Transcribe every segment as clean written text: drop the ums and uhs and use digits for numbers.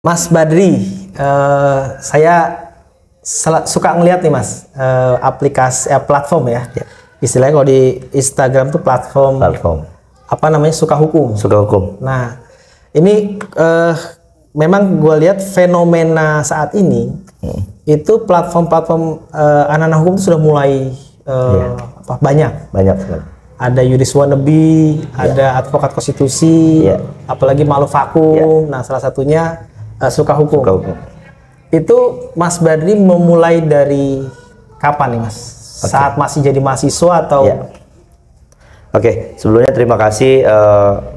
Mas Badri, suka ngeliat nih Mas, aplikasi platform ya. Istilahnya kalau di Instagram tuh platform apa namanya, suka hukum. Nah ini memang gue lihat fenomena saat ini itu platform-platform anak-anak hukum sudah mulai banyak sekali. Ada Yuris Wannabe, ada advokat konstitusi, apalagi Malu Vakum. Nah salah satunya suka hukum. Itu Mas Badri memulai dari kapan nih Mas? Saat masih jadi mahasiswa atau? Oke, sebelumnya terima kasih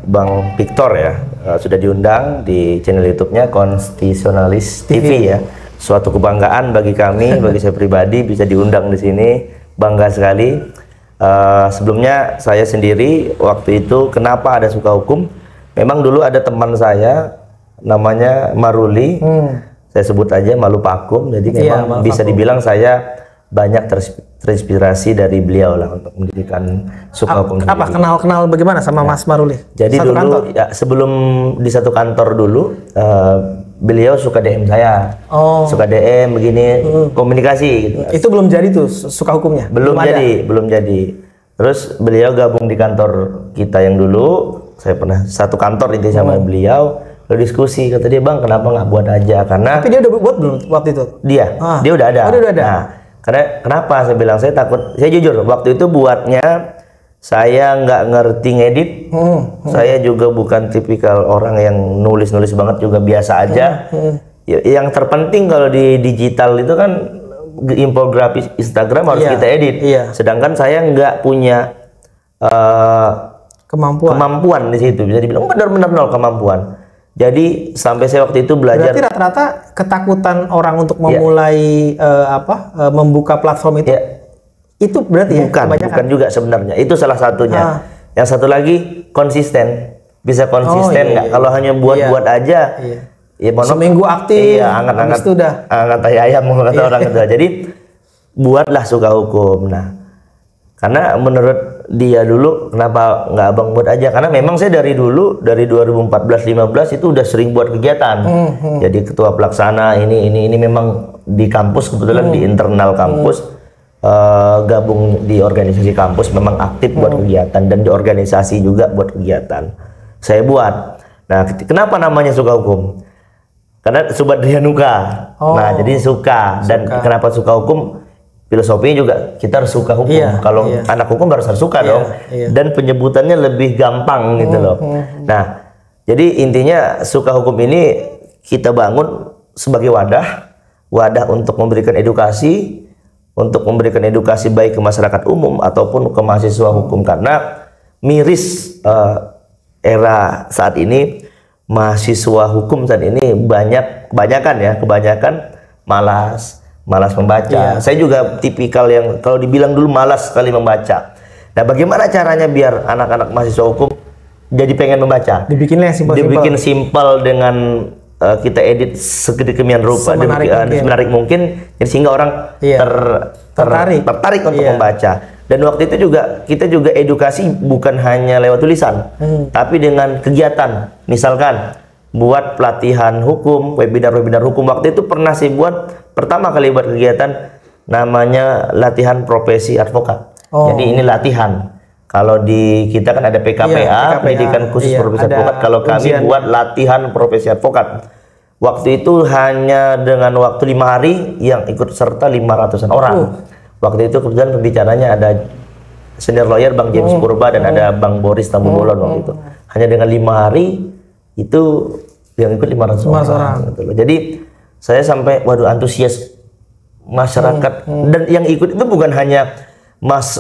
Bang Victor ya, sudah diundang di channel YouTube-nya Konstitusionalis TV ya. Suatu kebanggaan bagi kami, bagi saya pribadi bisa diundang di sini, bangga sekali. Sebelumnya saya sendiri waktu itu kenapa ada suka hukum? Memang dulu ada teman saya namanya Maruli, saya sebut aja Malu Vakum. Jadi memang bisa dibilang saya banyak terinspirasi dari beliau lah untuk mendirikan suka hukum. Apa kenal bagaimana sama Mas Maruli? Jadi satu dulu ya, sebelum di satu kantor dulu beliau suka DM saya, suka DM begini, komunikasi gitu. Itu belum jadi tuh suka hukumnya? Belum jadi. Terus beliau gabung di kantor kita yang dulu, saya pernah satu kantor itu sama beliau, lalu diskusi, kata dia, Bang kenapa nggak buat aja, karena tapi dia udah buat belum waktu itu? Dia udah ada. Nah, karena kenapa saya bilang, saya takut, saya jujur waktu itu buatnya saya nggak ngerti ngedit, saya juga bukan tipikal orang yang nulis banget, juga biasa aja. Yang terpenting kalau di digital itu kan infografis Instagram harus kita edit, sedangkan saya nggak punya kemampuan di situ, bisa dibilang benar-benar nol kemampuan. Jadi sampai saya waktu itu belajar. Berarti rata-rata ketakutan orang untuk memulai membuka platform itu, itu berarti bukan juga sebenarnya. Itu salah satunya. Yang satu lagi konsisten, bisa konsisten nggak? Kalau hanya buat aja, ya seminggu aktif, angkat tai ayam kata orang itu. Jadi buatlah suka hukum. Nah, karena menurut dia dulu, kenapa nggak abang buat aja? Karena memang saya dari dulu, dari 2014-15 itu udah sering buat kegiatan. Jadi ketua pelaksana ini memang di kampus, kebetulan di internal kampus, gabung di organisasi kampus, memang aktif buat kegiatan, dan di organisasi juga buat kegiatan. Saya buat. Nah, kenapa namanya suka hukum? Karena Subadrianuka. Nah, jadi suka. Dan kenapa suka hukum? Filosofinya juga kita harus suka hukum. Kalau anak hukum harus suka dong. Dan penyebutannya lebih gampang gitu loh. Nah, jadi intinya suka hukum ini kita bangun sebagai wadah untuk memberikan edukasi, baik ke masyarakat umum ataupun ke mahasiswa hukum, karena miris era saat ini, mahasiswa hukum saat ini kebanyakan malas membaca. Saya juga tipikal yang kalau dibilang dulu malas sekali membaca. Nah, bagaimana caranya biar anak-anak mahasiswa hukum jadi pengen membaca? Dibikin simpel dengan kita edit sedemikian rupa, menarik mungkin, sehingga orang tertarik untuk membaca. Dan waktu itu juga kita juga edukasi bukan hanya lewat tulisan, tapi dengan kegiatan. Misalkan buat pelatihan hukum, webinar hukum. Waktu itu pernah saya buat pertama kali buat kegiatan namanya latihan profesi advokat. Jadi ini latihan. Kalau di kita kan ada PKPA, pendidikan khusus profesi advokat. Kalau kami buat latihan profesi advokat. Waktu itu hanya dengan waktu 5 hari, yang ikut serta 500-an orang. Waktu itu kebetulan pembicaranya ada senior lawyer Bang James Purba dan ada Bang Boris Tambubolon waktu itu. Hanya dengan 5 hari itu yang ikut 500 orang. Gitu loh. Jadi saya sampai antusias masyarakat, dan yang ikut itu bukan hanya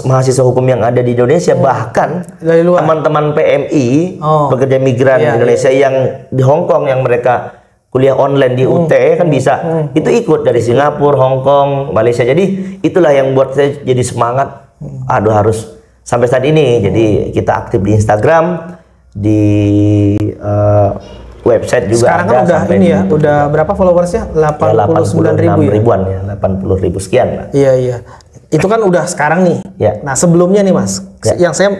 mahasiswa hukum yang ada di Indonesia, bahkan teman-teman PMI, pekerja migran Indonesia yang di Hong Kong, yang mereka kuliah online di UT kan bisa, itu ikut dari Singapura, Hong Kong, Malaysia. Jadi itulah yang buat saya jadi semangat. Harus sampai saat ini. Jadi kita aktif di Instagram, di website juga. Sekarang kan udah ini ya, udah berapa followersnya? 89.000 ribuan ya, 80.000 sekian lah. Iya. Itu kan udah sekarang nih. Nah sebelumnya nih Mas, yang saya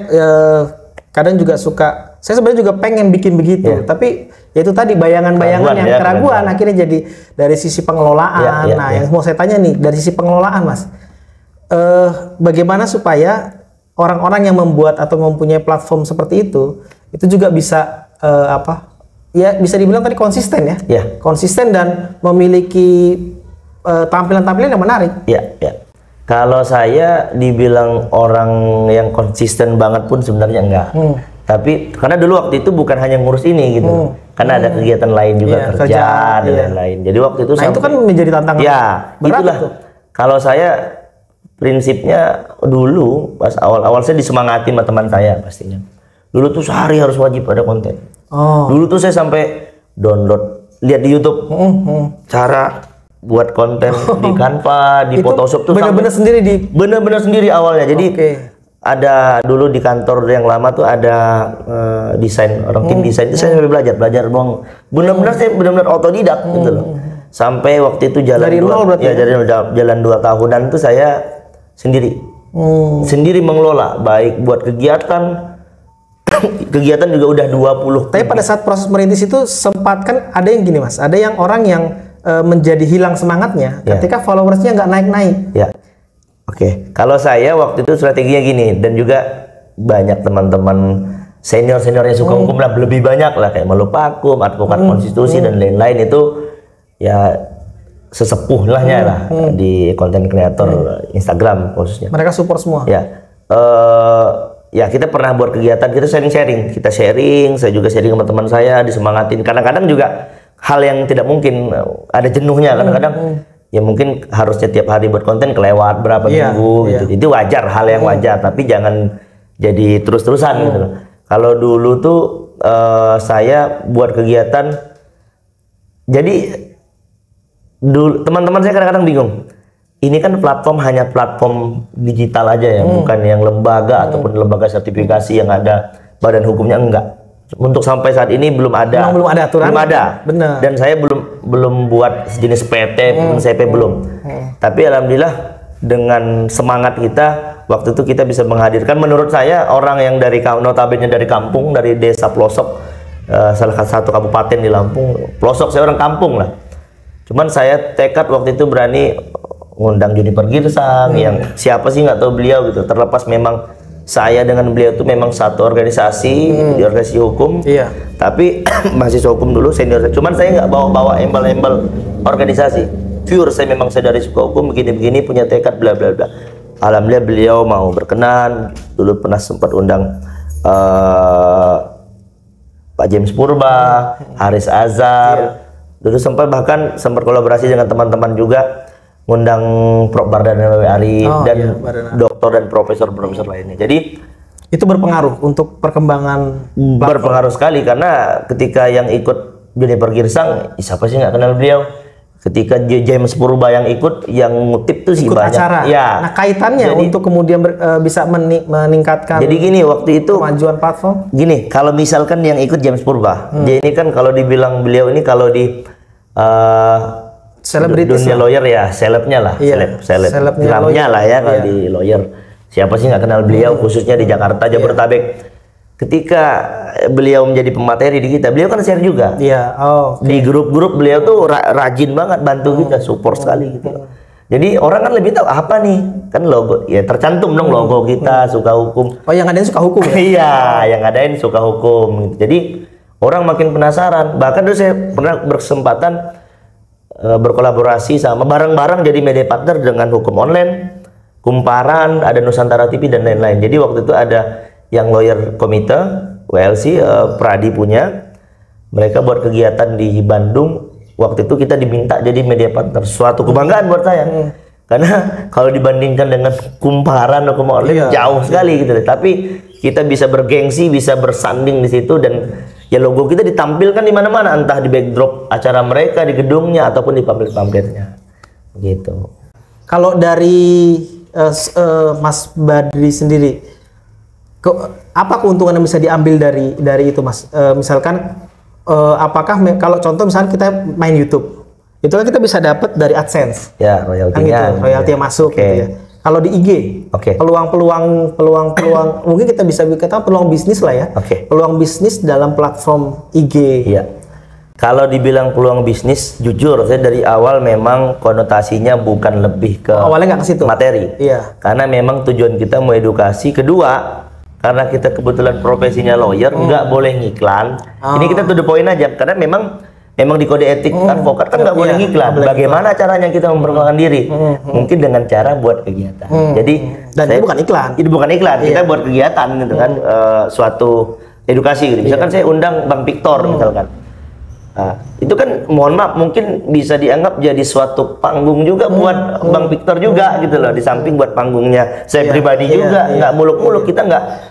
kadang juga suka saya sebenarnya juga pengen bikin begitu, tapi itu tadi bayangan-bayangan yang keraguan akhirnya jadi dari sisi pengelolaan. Nah, yang mau saya tanya nih dari sisi pengelolaan, Mas, bagaimana supaya orang-orang yang membuat atau mempunyai platform seperti itu juga bisa bisa dibilang tadi konsisten ya, konsisten dan memiliki tampilan-tampilan yang menarik. Kalau saya dibilang orang yang konsisten banget pun sebenarnya enggak. Tapi karena dulu waktu itu bukan hanya ngurus ini gitu. Karena ada kegiatan lain juga, kerja dan lain-lain. Jadi waktu itu itu kan menjadi tantangan. Berat itulah. Kalau saya prinsipnya dulu pas awal-awal saya disemangati sama teman saya pastinya. Dulu tuh sehari harus wajib ada konten. Dulu tuh saya sampai download, lihat di YouTube cara buat konten di Canva, di Photoshop tuh bener-bener sendiri awalnya. Jadi ada dulu di kantor yang lama tuh ada desain, orang tim desain itu saya sampai belajar bener-bener saya bener-bener otodidak gitu loh. Sampai waktu itu jalan dari nol berarti dari jalan 2 tahunan tuh saya sendiri mengelola, baik buat kegiatan juga udah 20. Tapi pada saat proses merintis itu sempat kan ada yang gini, Mas, ada yang orang yang menjadi hilang semangatnya ketika followersnya nggak naik-naik. Oke, kalau saya waktu itu strateginya gini, dan juga banyak teman-teman senior yang suka hukum lah, lebih banyak lah kayak Malupakum, advokat konstitusi dan lain-lain itu ya sesepuh lahnya lah di konten kreator Instagram khususnya. Mereka support semua. Ya kita pernah buat kegiatan, kita sharing, saya juga sharing sama teman saya, disemangatin. Kadang-kadang juga hal yang tidak mungkin, ada jenuhnya kadang-kadang. Ya mungkin harusnya tiap hari buat konten kelewat berapa minggu gitu. Itu wajar, hal yang wajar, tapi jangan jadi terus-terusan gitu loh. Kalau dulu tuh saya buat kegiatan, jadi dulu teman-teman saya kadang-kadang bingung. Ini kan hanya platform digital aja ya, bukan yang lembaga ataupun lembaga sertifikasi yang ada badan hukumnya, enggak. Untuk sampai saat ini belum ada aturan. Belum ada. Benar. Dan saya belum buat sejenis PT, CP belum. Tapi alhamdulillah dengan semangat kita waktu itu kita bisa menghadirkan, menurut saya, orang yang notabene dari kampung, dari desa pelosok, salah satu kabupaten di Lampung, pelosok, saya orang kampung lah. Cuman saya tekad waktu itu berani ngundang Juniper Girsang, yang siapa sih nggak tahu beliau gitu. Terlepas memang saya dengan beliau itu memang satu organisasi, di organisasi hukum, tapi mahasiswa hukum dulu, senior. Cuman saya nggak bawa embel-embel organisasi. Pure saya memang dari suka hukum, begini-begini, punya tekad, bla bla bla. Alhamdulillah beliau mau berkenan. Dulu pernah sempat undang Pak James Purba, Haris Azhar. Dulu sempat kolaborasi dengan teman-teman juga, ngundang Prof. Bardana Arif dan doktor dan profesor lainnya. Jadi itu berpengaruh untuk perkembangan platform. Berpengaruh sekali, karena ketika yang ikut Juniper Girsang, siapa sih nggak kenal beliau? Ketika James Purba yang ikut, yang ngutip tuh sih banyak. Acara. Nah, kaitannya untuk kemudian bisa meningkatkan. Jadi gini, waktu itu kemajuan platform. Gini, kalau misalkan yang ikut James Purba, dia ini kan kalau dibilang beliau ini kalau di selebritis dunia lawyer ya, selebnya lah, selebnya lah ya kalau di lawyer. Siapa sih nggak kenal beliau, khususnya di Jakarta, Jabodetabek. Ketika beliau menjadi pemateri di kita, beliau kan share juga. Di grup-grup beliau tuh rajin banget bantu kita, support sekali gitu. Jadi orang kan lebih tahu apa nih, kan logo, ya tercantum dong logo kita, suka hukum. Oh, yang ngadain suka hukum ya? Iya, yang ngadain suka hukum. Gitu. Jadi orang makin penasaran. Bahkan dulu saya pernah berkesempatan berkolaborasi sama bareng-bareng jadi media partner dengan Hukum Online, Kumparan, ada Nusantara TV dan lain-lain. Jadi waktu itu ada yang lawyer komite WLC, Pradi punya, mereka buat kegiatan di Bandung. Waktu itu kita diminta jadi media partner, suatu kebanggaan buat saya. Karena kalau dibandingkan dengan Kumparan atau Hukum Online jauh sekali gitu. Tapi kita bisa bergengsi, bisa bersanding di situ, dan ya logo kita ditampilkan di mana-mana, entah di backdrop acara mereka, di gedungnya ataupun di pamflet-pamfletnya. Gitu. Kalau dari Mas Badri sendiri, apa keuntungan yang bisa diambil dari itu, Mas? Misalkan apakah kalau contoh misalnya kita main YouTube, itu kan kita bisa dapat dari AdSense. Ya, royaltinya. Kan gitu, royalti yang masuk gitu ya. Kalau di IG, peluang mungkin kita bisa katakan peluang bisnis lah ya. Peluang bisnis dalam platform IG. Iya. Kalau dibilang peluang bisnis, jujur saya dari awal memang konotasinya bukan lebih ke awalnya nggak ke situ. Materi. Iya. Karena memang tujuan kita mau edukasi. Kedua, karena kita kebetulan profesinya lawyer, nggak boleh ngiklan. Ini kita to the point aja, karena memang di kode etik advokat kan nggak boleh ngiklan. Bagaimana caranya kita memperkenalkan diri? Mungkin dengan cara buat kegiatan. Jadi dan itu bukan iklan. Itu bukan iklan. Kita buat kegiatan gitu kan, suatu edukasi. Gitu. Misalkan saya undang Bang Victor misalkan. Nah, itu kan mohon maaf mungkin bisa dianggap jadi suatu panggung juga buat Bang Victor juga gitu loh. Di samping buat panggungnya saya pribadi juga. Nggak muluk-muluk, kita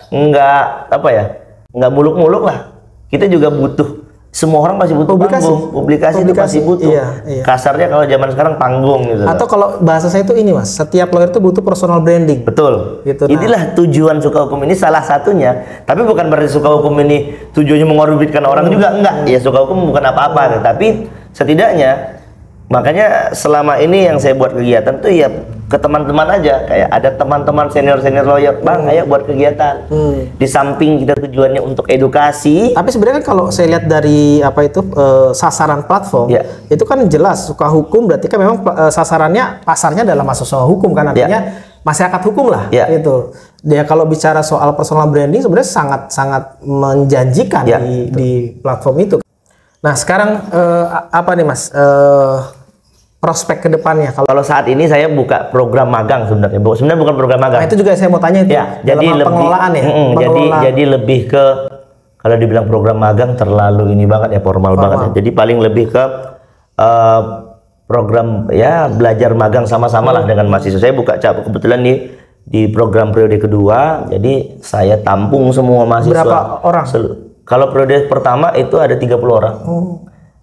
nggak apa ya, nggak muluk-muluk lah. Kita juga butuh. Semua orang masih butuh panggung, publikasi itu masih butuh. Kasarnya kalau zaman sekarang panggung gitu. Atau kalau bahasa saya itu ini Mas, setiap lawyer itu butuh personal branding. Betul. Gitu, inilah tujuan Suka Hukum ini salah satunya. Tapi bukan berarti Suka Hukum ini tujuannya mengorbitkan orang juga, enggak. Ya Suka Hukum bukan apa-apa, tapi setidaknya makanya selama ini yang saya buat kegiatan tuh ya ke teman-teman aja, kayak ada teman-teman senior lawyer, Bang, ayo buat kegiatan. Di samping kita tujuannya untuk edukasi. Tapi sebenarnya kalau saya lihat dari apa itu sasaran platform, itu kan jelas Suka Hukum berarti kan memang sasarannya pasarnya adalah mahasiswa hukum kan, artinya masyarakat hukum lah gitu. Dia kalau bicara soal personal branding sebenarnya sangat menjanjikan di platform itu. Nah sekarang apa nih Mas? Prospek ke depannya kalau saat ini saya buka program magang sebenarnya bukan program magang. Nah, itu juga saya mau tanya itu ya, jadi lebih pengelolaan ya. Jadi lebih ke kalau dibilang program magang terlalu ini banget ya formal banget ya. Jadi paling lebih ke program ya belajar magang sama-sama lah dengan mahasiswa. Saya buka kebetulan di program periode kedua, jadi saya tampung semua mahasiswa. Berapa orang? Kalau periode pertama itu ada 30 orang.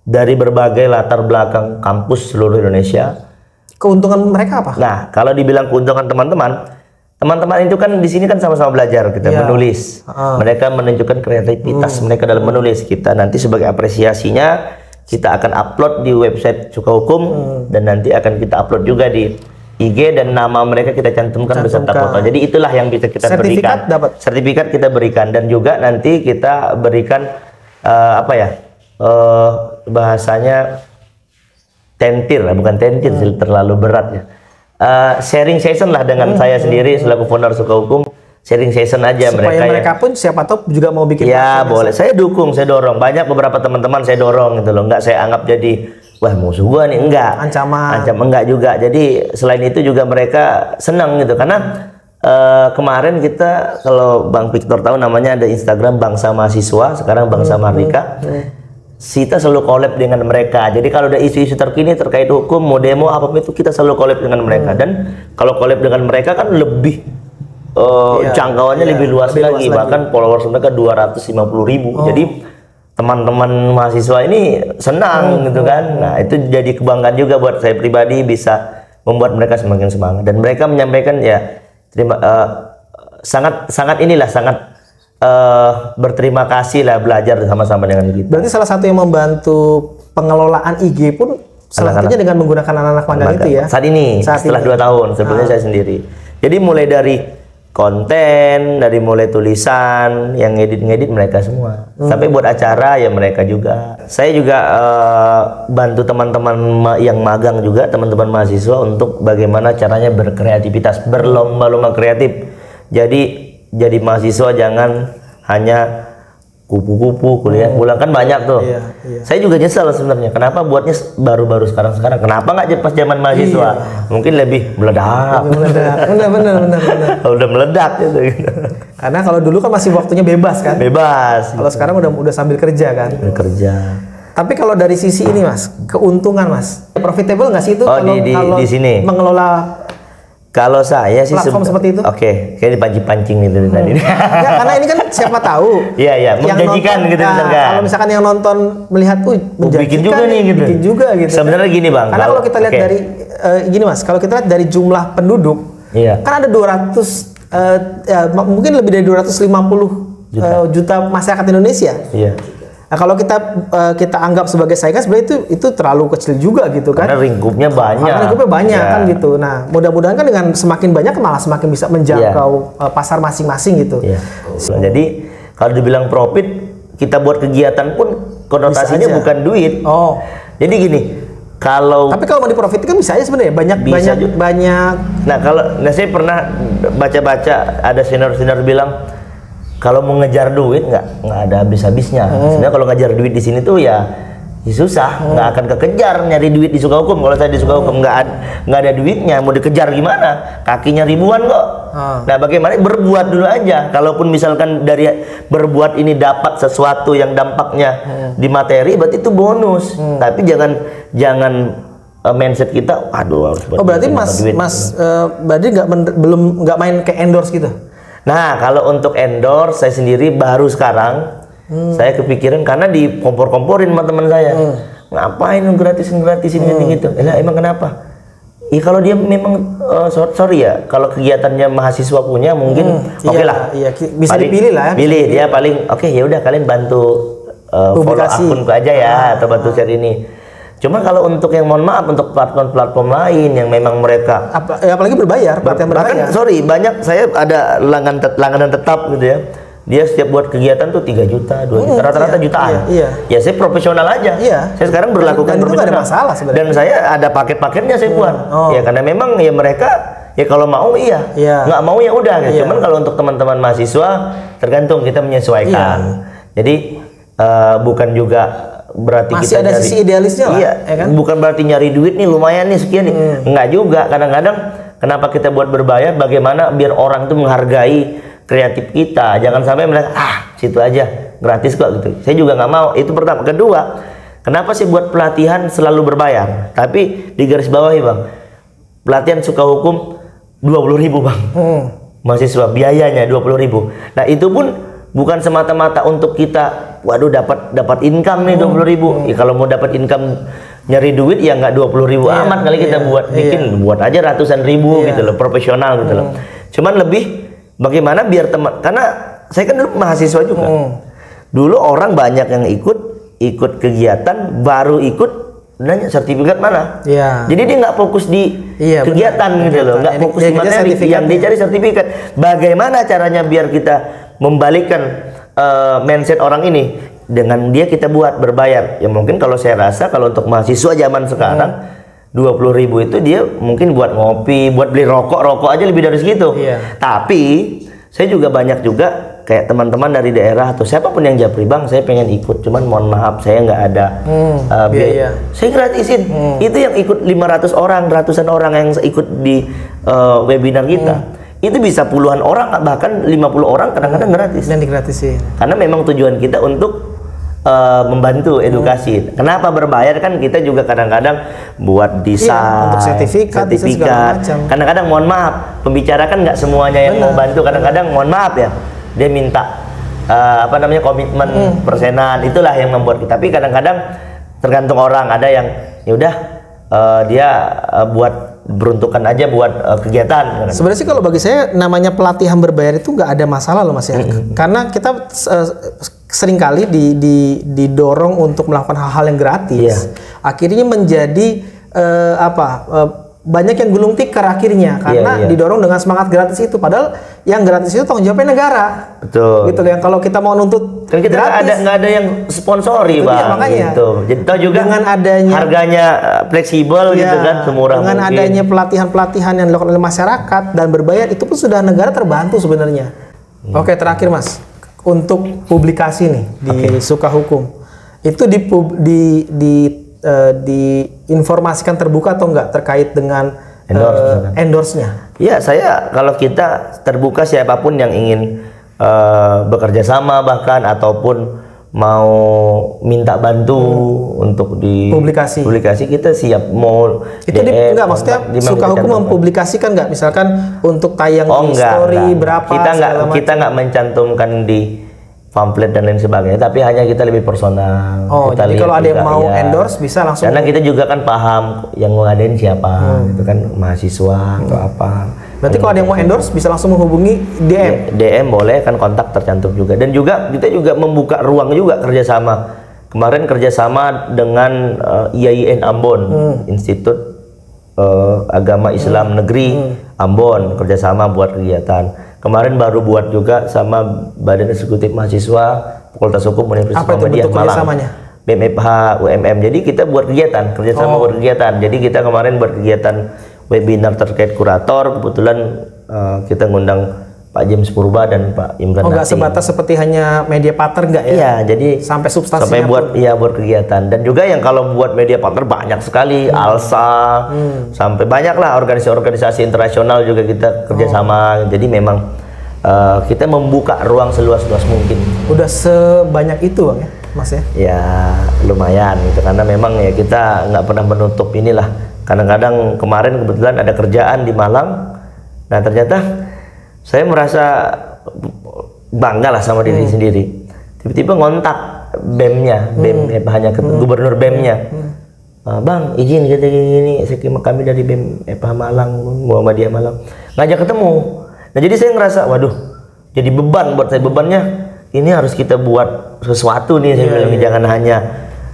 Dari berbagai latar belakang kampus seluruh Indonesia. Keuntungan mereka apa? Nah, kalau dibilang keuntungan teman-teman itu kan di sini kan sama-sama belajar kita menulis. Mereka menunjukkan kreativitas mereka dalam menulis. Kita nanti sebagai apresiasinya kita akan upload di website Suka Hukum dan nanti akan kita upload juga di IG dan nama mereka kita cantumkan beserta foto. Jadi itulah yang bisa kita berikan. Sertifikat kita berikan dan juga nanti kita berikan apa ya? Bahasanya tentir lah, bukan tentir terlalu berat ya. Sharing session lah dengan saya sendiri selaku founder Suka Hukum, sharing session aja. Supaya mereka pun siapa tahu juga mau bikin. Ya boleh, saya dukung, saya dorong. Banyak beberapa teman-teman saya dorong gitu loh. Enggak saya anggap jadi wah musuh gua nih, enggak. Ancaman enggak juga. Jadi selain itu juga mereka senang gitu karena kemarin kita kalau Bang Victor tahu namanya ada Instagram Bangsa Mahasiswa, sekarang Bangsa Mardika. Kita selalu collab dengan mereka. Jadi kalau ada isu-isu terkini terkait hukum, mau demo apapun itu kita selalu collab dengan mereka. Dan kalau collab dengan mereka kan lebih jangkauannya lebih luas lagi. Bahkan followers mereka 250.000. Jadi teman-teman mahasiswa ini senang gitu kan. Nah itu jadi kebanggaan juga buat saya pribadi bisa membuat mereka semakin semangat. Dan mereka menyampaikan ya sangat berterima kasih lah belajar sama-sama dengan kita. Berarti salah satu yang membantu pengelolaan IG pun salah satunya dengan menggunakan anak-anak magang itu ya? Saat ini, setelah 2 tahun, sebelumnya saya sendiri. Jadi mulai dari konten, dari mulai tulisan, yang ngedit mereka semua. Sampai buat acara ya mereka juga. Saya juga bantu teman-teman yang magang juga, teman-teman mahasiswa untuk bagaimana caranya berkreativitas, berlomba-lomba kreatif. Jadi mahasiswa jangan hanya kupu-kupu kuliah pulang kan banyak tuh. Saya juga nyesel sebenarnya. Kenapa buatnya baru-baru sekarang? Kenapa nggak pas zaman mahasiswa? Mungkin lebih meledak. Benar. Udah meledak gitu. Karena kalau dulu kan masih waktunya bebas kan? Bebas. Kalau sekarang udah sambil kerja kan? Kerja. Tapi kalau dari sisi ini Mas, keuntungan Mas, profitable nggak sih itu kalau di sini mengelola? Kalau saya sih platform seperti itu. Oke, kayak dipancing-pancing gitu tadi. Ya, karena ini kan siapa tahu. Iya, menjanjikan gitu misalkan. Kalau misalkan yang nonton melihat, menjanjikan bikin juga nih gitu. Bikin juga gitu. Sebenarnya gini Bang. Karena kalau kita lihat dari gini Mas, kalau kita lihat dari jumlah penduduk, kan ada 200 mungkin lebih dari 250 juta masyarakat Indonesia. Iya. Nah, kalau kita anggap sebagai saingan sebenarnya itu terlalu kecil juga gitu kan. Karena lingkupnya banyak kan gitu. Nah, mudah-mudahan kan dengan semakin banyak malah semakin bisa menjangkau pasar masing-masing gitu. Jadi kalau dibilang profit, kita buat kegiatan pun konotasinya bukan duit. Jadi gini, tapi kalau mau diprofitkan bisa aja sebenarnya banyak. Nah, saya pernah baca-baca ada senior bilang kalau mau ngejar duit nggak ada habis-habisnya. Sebenarnya kalau ngejar duit di sini tuh ya susah, nggak akan kekejar nyari duit di Sukahukum. Kalau saya di Sukahukum nggak ada duitnya, mau dikejar gimana? Kakinya ribuan kok. Nah, bagaimana berbuat dulu aja. Kalaupun misalkan dari berbuat ini dapat sesuatu yang dampaknya di materi, berarti itu bonus. Tapi jangan mindset kita, aduh harus berarti Mas berarti belum main ke endorse gitu. Nah, kalau untuk endorse saya sendiri baru sekarang saya kepikiran karena dikompor-komporin sama teman saya. Ngapain gratisin gitu. Emang kenapa? Ya kalau dia memang sorry ya, kalau kegiatannya mahasiswa punya mungkin oke lah. Iya, bisa dipilih lah. Pilih dia paling ya udah kalian bantu follow akunku aja ya atau bantu share ini. Cuma kalau untuk yang mohon maaf untuk platform-platform lain yang memang mereka apalagi berbayar, bahkan banyak saya ada langganan tetap gitu ya. Dia setiap buat kegiatan tuh 3 juta, 2 juta, rata-rata jutaan. Ya saya profesional aja. Saya sekarang berlakukan profesional. Ada masalah sebenarnya. Dan saya ada paket-paketnya saya buat. Ya karena memang ya mereka ya kalau mau nggak mau ya udah. Cuman kalau untuk teman-teman mahasiswa tergantung kita menyesuaikan. Jadi bukan juga berarti masih kita ada sisi idealisnya lah. Kan? Bukan berarti nyari duit nih lumayan nih sekian nih. Enggak juga. Kadang-kadang kenapa kita buat berbayar? Bagaimana biar orang tuh menghargai kreatif kita. Jangan sampai mereka situ aja gratis kok gitu. Saya juga nggak mau. Itu pertama. Kedua, kenapa sih buat pelatihan selalu berbayar? Tapi di garis bawahi bang, pelatihan Sukahukum 20.000 bang. Mahasiswa biayanya 20.000. Nah itu pun bukan semata-mata untuk kita, waduh dapat income nih 20.000. Ya kalau mau dapat income nyari duit ya nggak 20.000 amat kali kita buat aja ratusan ribu gitu loh, profesional gitu loh. Cuman lebih bagaimana biar teman, karena saya kan dulu mahasiswa juga. Dulu orang banyak yang ikut kegiatan baru ikut nanya sertifikat mana. Jadi dia nggak fokus di kegiatan gitu loh, nggak fokus di materi, yang dia cari sertifikat. Bagaimana caranya biar kita membalikkan mindset orang ini dengan dia kita buat berbayar. Ya mungkin kalau saya rasa kalau untuk mahasiswa zaman sekarang 20.000 itu dia mungkin buat ngopi, buat beli rokok aja lebih dari segitu. Tapi saya juga banyak juga kayak teman-teman dari daerah atau siapapun yang japri bang, saya pengen ikut, cuman mohon maaf saya nggak ada biaya. Saya gratisin. Itu yang ikut 500 orang, ratusan orang yang ikut di webinar kita. Itu bisa puluhan orang, bahkan 50 orang kadang-kadang gratis. Dan digratisin. Karena memang tujuan kita untuk membantu edukasi. Kenapa berbayar? Kan kita juga kadang-kadang buat desain, untuk sertifikat. Kadang-kadang mohon maaf, pembicara kan nggak semuanya yang mau bantu. Kadang-kadang mohon maaf ya, dia minta komitmen persenan. Itulah yang membuat kita. Tapi kadang-kadang tergantung orang. Ada yang ya udah dia buat beruntukan aja buat kegiatan. Sebenarnya sih kalau bagi saya namanya pelatihan berbayar itu nggak ada masalah loh mas ya. Karena kita seringkali didorong untuk melakukan hal-hal yang gratis. Akhirnya menjadi banyak yang gulung tikar akhirnya karena didorong dengan semangat gratis itu. Padahal yang gratis itu tanggung jawabnya negara. Betul. Gitu yang kalau kita mau nuntut kan kita nggak ada yang sponsori bang. Makanya. Gitu. Jadi tahu juga dengan adanya harganya fleksibel gitu kan, semurah dengan mungkin. Adanya pelatihan-pelatihan yang dilakukan oleh masyarakat dan berbayar itu pun sudah negara terbantu sebenarnya. Oke, terakhir mas, untuk publikasi nih di Sukahukum itu diinformasikan terbuka atau enggak terkait dengan endorse-nya? Ya, saya kalau kita terbuka siapapun yang ingin bekerja sama bahkan ataupun mau minta bantu untuk di publikasi kita siap. Mau itu enggak maksudnya Sukahukum mempublikasikan enggak misalkan untuk tayang di story berapa kita nggak mencantumkan di pamflet dan lain sebagainya, tapi hanya kita lebih personal. Jadi kalau ada yang mau endorse bisa langsung. Karena kita juga kan paham yang ngadain siapa, itu kan mahasiswa atau apa. Berarti kalau ada yang mau endorse bisa langsung menghubungi DM. DM boleh, kan kontak tercantum juga. Dan juga kita juga membuka ruang juga kerjasama. Kemarin kerjasama dengan IAIN Ambon, Institut Agama Islam Negeri Ambon, kerjasama buat kegiatan. Kemarin baru buat juga sama Badan Eksekutif Mahasiswa Fakultas Hukum Universitas Muhammadiyah Malang. BMFH UMM. Jadi kita buat kegiatan, kerjasama buat kegiatan. Jadi kita kemarin buat kegiatan webinar terkait kurator. Kebetulan kita ngundang Pak James Purba dan Pak Imran. Nggak sebatas seperti hanya media partner nggak ya? Iya, jadi sampai substansinya. Sampai buat buat kegiatan. Dan juga yang kalau buat media partner banyak sekali, ALSA, sampai banyak lah organisasi-organisasi internasional juga kita kerjasama. Jadi memang kita membuka ruang seluas-luas mungkin. Udah sebanyak itu Bang ya, Mas ya? Ya lumayan gitu, karena memang ya kita nggak pernah menutup inilah. Kadang-kadang kemarin kebetulan ada kerjaan di Malang, nah ternyata saya merasa bangga lah sama diri sendiri. Tiba-tiba ngontak BEM-nya, hanya gubernur BEM-nya. Bang, izin kita gini, kami dari BEM Malang, Muhammadiyah Malang, ngajak ketemu. Nah jadi saya ngerasa, waduh, jadi beban buat saya. Bebannya ini harus kita buat sesuatu nih, saya bilang, jangan hanya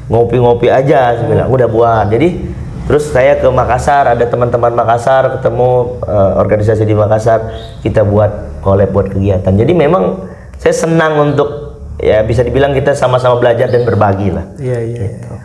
ngopi-ngopi aja. Saya bilang, udah buat. Jadi terus saya ke Makassar, ada teman-teman Makassar, ketemu organisasi di Makassar, kita buat collab buat kegiatan. Jadi memang saya senang untuk, ya bisa dibilang kita sama-sama belajar dan berbagi lah. Iya.